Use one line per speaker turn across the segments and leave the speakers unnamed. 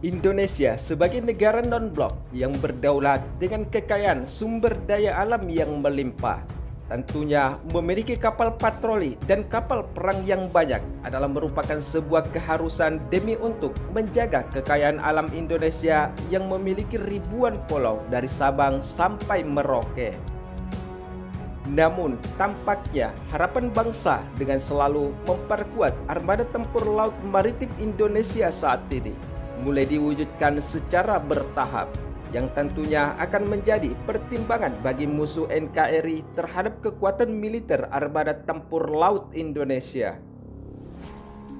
Indonesia sebagai negara non-blok yang berdaulat dengan kekayaan sumber daya alam yang melimpah, tentunya memiliki kapal patroli dan kapal perang yang banyak adalah merupakan sebuah keharusan demi untuk menjaga kekayaan alam Indonesia yang memiliki ribuan pulau dari Sabang sampai Merauke. Namun, tampaknya harapan bangsa dengan selalu memperkuat armada tempur laut maritim Indonesia saat ini mulai diwujudkan secara bertahap, yang tentunya akan menjadi pertimbangan bagi musuh NKRI terhadap kekuatan militer armada tempur laut Indonesia.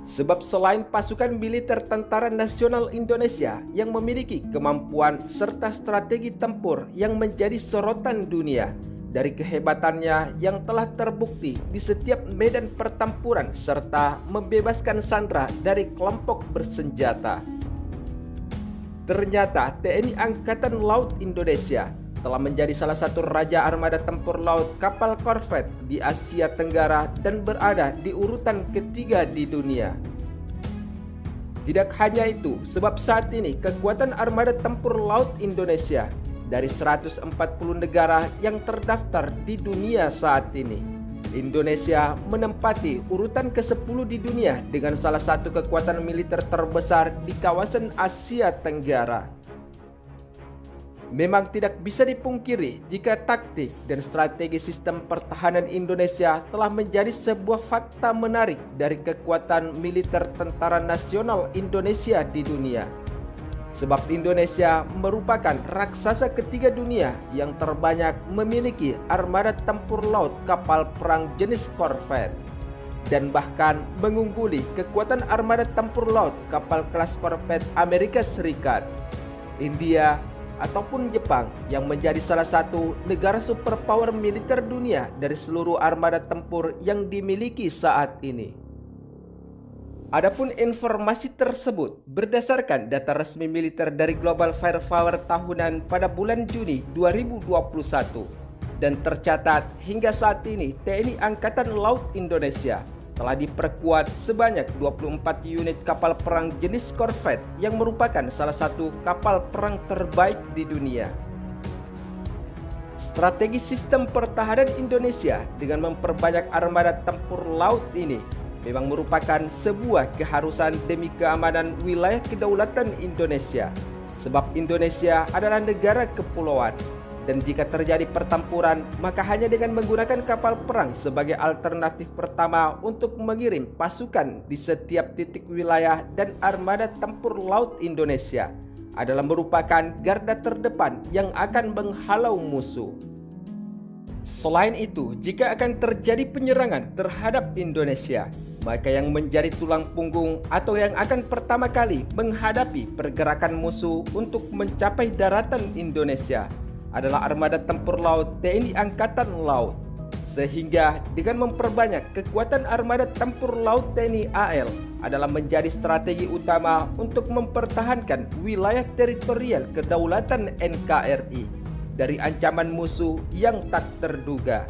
Sebab selain pasukan militer Tentara Nasional Indonesia yang memiliki kemampuan serta strategi tempur yang menjadi sorotan dunia, dari kehebatannya yang telah terbukti di setiap medan pertempuran serta membebaskan sandera dari kelompok bersenjata. Ternyata TNI Angkatan Laut Indonesia telah menjadi salah satu raja armada tempur laut kapal korvet di Asia Tenggara dan berada di urutan ketiga di dunia. Tidak hanya itu, sebab saat ini kekuatan armada tempur laut Indonesia dari 140 negara yang terdaftar di dunia saat ini, Indonesia menempati urutan ke-10 di dunia dengan salah satu kekuatan militer terbesar di kawasan Asia Tenggara. Memang tidak bisa dipungkiri jika taktik dan strategi sistem pertahanan Indonesia telah menjadi sebuah fakta menarik dari kekuatan militer Tentara Nasional Indonesia di dunia. Sebab Indonesia merupakan raksasa ketiga dunia yang terbanyak memiliki armada tempur laut kapal perang jenis korvet, dan bahkan mengungguli kekuatan armada tempur laut kapal kelas korvet Amerika Serikat, India, ataupun Jepang yang menjadi salah satu negara superpower militer dunia dari seluruh armada tempur yang dimiliki saat ini. Adapun informasi tersebut berdasarkan data resmi militer dari Global Firepower tahunan pada bulan Juni 2021, dan tercatat hingga saat ini TNI Angkatan Laut Indonesia telah diperkuat sebanyak 24 unit kapal perang jenis korvet yang merupakan salah satu kapal perang terbaik di dunia. Strategi sistem pertahanan Indonesia dengan memperbanyak armada tempur laut ini memang merupakan sebuah keharusan demi keamanan wilayah kedaulatan Indonesia, sebab Indonesia adalah negara kepulauan, dan jika terjadi pertempuran maka hanya dengan menggunakan kapal perang sebagai alternatif pertama untuk mengirim pasukan di setiap titik wilayah, dan armada tempur laut Indonesia adalah merupakan garda terdepan yang akan menghalau musuh. Selain itu, jika akan terjadi penyerangan terhadap Indonesia, maka yang menjadi tulang punggung atau yang akan pertama kali menghadapi pergerakan musuh untuk mencapai daratan Indonesia adalah armada tempur laut TNI Angkatan Laut. Sehingga dengan memperbanyak kekuatan armada tempur laut TNI AL adalah menjadi strategi utama untuk mempertahankan wilayah teritorial kedaulatan NKRI dari ancaman musuh yang tak terduga.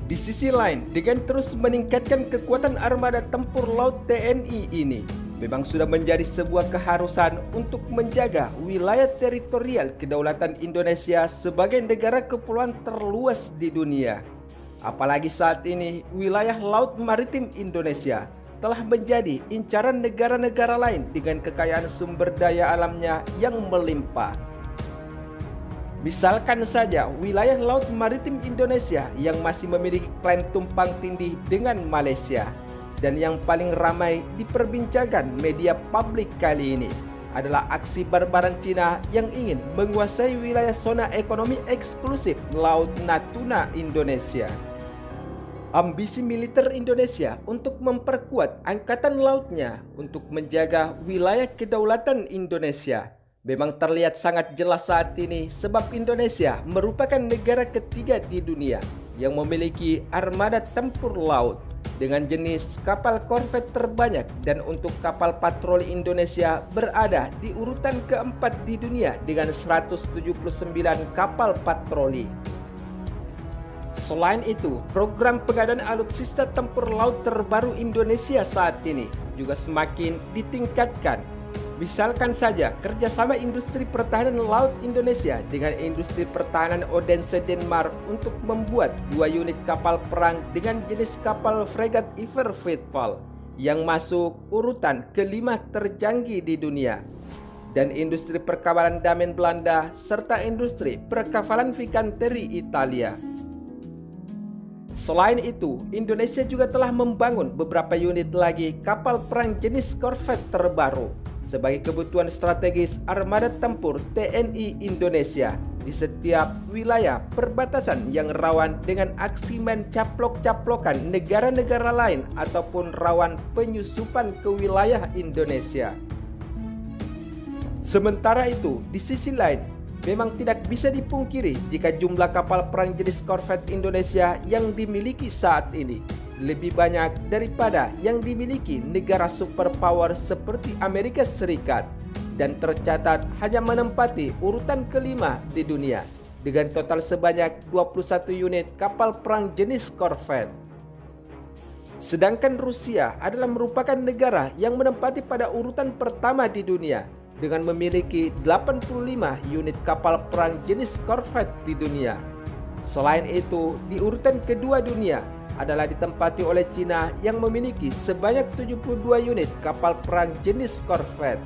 Di sisi lain, dengan terus meningkatkan kekuatan armada tempur laut TNI ini, memang sudah menjadi sebuah keharusan untuk menjaga wilayah teritorial kedaulatan Indonesia sebagai negara kepulauan terluas di dunia. Apalagi saat ini, wilayah laut maritim Indonesia telah menjadi incaran negara-negara lain dengan kekayaan sumber daya alamnya yang melimpah. Misalkan saja wilayah laut maritim Indonesia yang masih memiliki klaim tumpang tindih dengan Malaysia, dan yang paling ramai diperbincangkan media publik kali ini adalah aksi barbaran Cina yang ingin menguasai wilayah zona ekonomi eksklusif Laut Natuna Indonesia. Ambisi militer Indonesia untuk memperkuat angkatan lautnya untuk menjaga wilayah kedaulatan Indonesia memang terlihat sangat jelas saat ini, sebab Indonesia merupakan negara ketiga di dunia yang memiliki armada tempur laut dengan jenis kapal korvet terbanyak, dan untuk kapal patroli Indonesia berada di urutan keempat di dunia dengan 179 kapal patroli. Selain itu, program pengadaan alutsista tempur laut terbaru Indonesia saat ini juga semakin ditingkatkan, Misalkan saja kerjasama industri pertahanan laut Indonesia dengan industri pertahanan Odense Denmark untuk membuat 2 unit kapal perang dengan jenis kapal fregat Iver Vidval yang masuk urutan kelima tercanggih di dunia, dan industri perkapalan Damen Belanda serta industri perkapalan Fincantieri Italia. Selain itu, Indonesia juga telah membangun beberapa unit lagi kapal perang jenis korvet terbaru sebagai kebutuhan strategis armada tempur TNI Indonesia di setiap wilayah perbatasan yang rawan dengan aksi main caplok-caplokan negara-negara lain ataupun rawan penyusupan ke wilayah Indonesia. Sementara itu, di sisi lain, memang tidak bisa dipungkiri jika jumlah kapal perang jenis korvet Indonesia yang dimiliki saat ini lebih banyak daripada yang dimiliki negara superpower seperti Amerika Serikat, dan tercatat hanya menempati urutan kelima di dunia dengan total sebanyak 21 unit kapal perang jenis korvet. Sedangkan Rusia adalah merupakan negara yang menempati pada urutan pertama di dunia dengan memiliki 85 unit kapal perang jenis korvet di dunia. Selain itu, di urutan kedua dunia adalah ditempati oleh Cina yang memiliki sebanyak 72 unit kapal perang jenis korvet.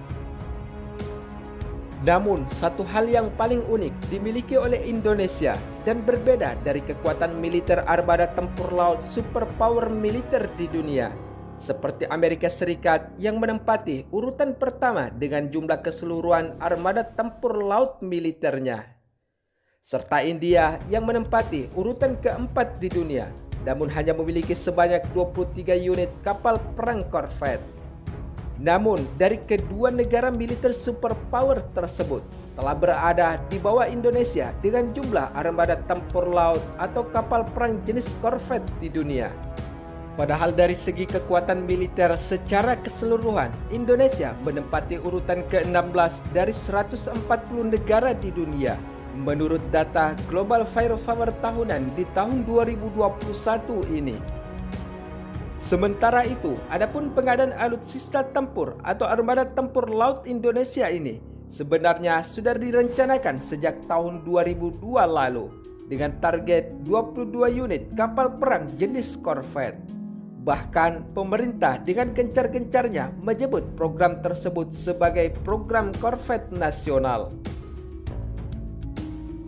Namun, satu hal yang paling unik dimiliki oleh Indonesia dan berbeda dari kekuatan militer armada tempur laut superpower militer di dunia, seperti Amerika Serikat yang menempati urutan pertama dengan jumlah keseluruhan armada tempur laut militernya, serta India yang menempati urutan keempat di dunia namun hanya memiliki sebanyak 23 unit kapal perang korvet. Namun, dari kedua negara militer superpower tersebut telah berada di bawah Indonesia dengan jumlah armada tempur laut atau kapal perang jenis korvet di dunia. Padahal dari segi kekuatan militer secara keseluruhan, Indonesia menempati urutan ke-16 dari 140 negara di dunia menurut data Global Firepower tahunan di tahun 2021 ini. Sementara itu, adapun pengadaan alutsista tempur atau armada tempur laut Indonesia ini sebenarnya sudah direncanakan sejak tahun 2002 lalu dengan target 22 unit kapal perang jenis korvet. Bahkan pemerintah dengan gencar-gencarnya menyebut program tersebut sebagai program korvet nasional.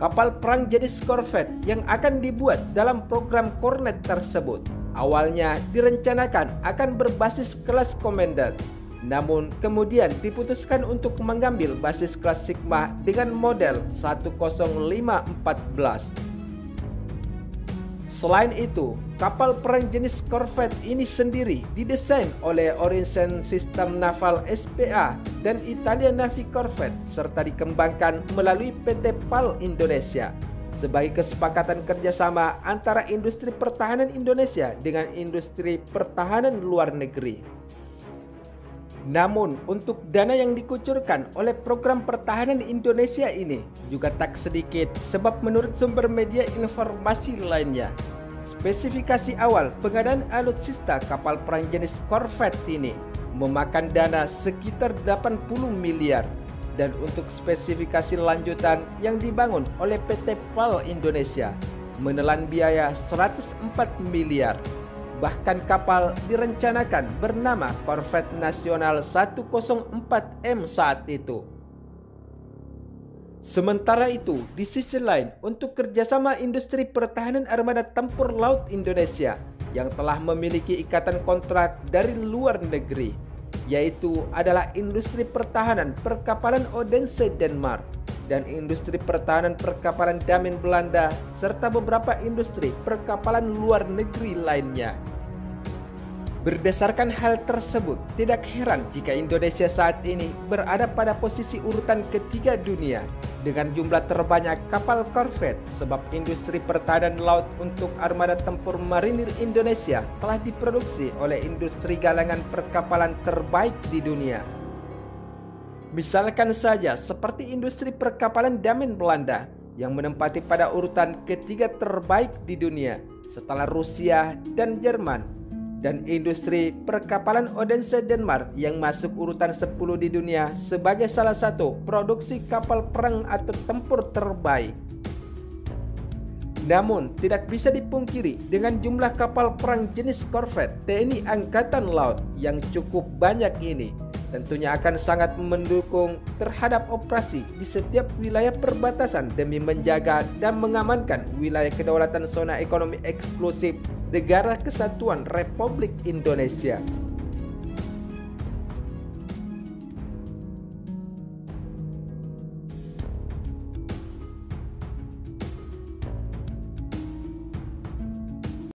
Kapal perang jenis korvet yang akan dibuat dalam program Kornet tersebut awalnya direncanakan akan berbasis kelas Komandan, namun kemudian diputuskan untuk mengambil basis kelas Sigma dengan model 10514. Selain itu, kapal perang jenis korvet ini sendiri didesain oleh Orient System Naval SPA dan Italia Navy Corvette serta dikembangkan melalui PT PAL Indonesia sebagai kesepakatan kerjasama antara industri pertahanan Indonesia dengan industri pertahanan luar negeri. Namun, untuk dana yang dikucurkan oleh program pertahanan Indonesia ini juga tak sedikit, sebab menurut sumber media informasi lainnya, spesifikasi awal pengadaan alutsista kapal perang jenis korvet ini memakan dana sekitar 80 miliar, dan untuk spesifikasi lanjutan yang dibangun oleh PT PAL Indonesia menelan biaya 104 miliar. Bahkan kapal direncanakan bernama Korvet Nasional 104M saat itu. Sementara itu, di sisi lain, untuk kerjasama industri pertahanan armada tempur laut Indonesia yang telah memiliki ikatan kontrak dari luar negeri, yaitu adalah industri pertahanan perkapalan Odense Denmark dan industri pertahanan perkapalan Damen Belanda serta beberapa industri perkapalan luar negeri lainnya. Berdasarkan hal tersebut, tidak heran jika Indonesia saat ini berada pada posisi urutan ketiga dunia dengan jumlah terbanyak kapal korvet, sebab industri pertahanan laut untuk armada tempur marinir Indonesia telah diproduksi oleh industri galangan perkapalan terbaik di dunia. Misalkan saja seperti industri perkapalan Damen Belanda yang menempati pada urutan ketiga terbaik di dunia setelah Rusia dan Jerman, dan industri perkapalan Odense Denmark yang masuk urutan 10 di dunia sebagai salah satu produksi kapal perang atau tempur terbaik. Namun, tidak bisa dipungkiri dengan jumlah kapal perang jenis korvet TNI Angkatan Laut yang cukup banyak ini, tentunya akan sangat mendukung terhadap operasi di setiap wilayah perbatasan demi menjaga dan mengamankan wilayah kedaulatan zona ekonomi eksklusif Negara Kesatuan Republik Indonesia.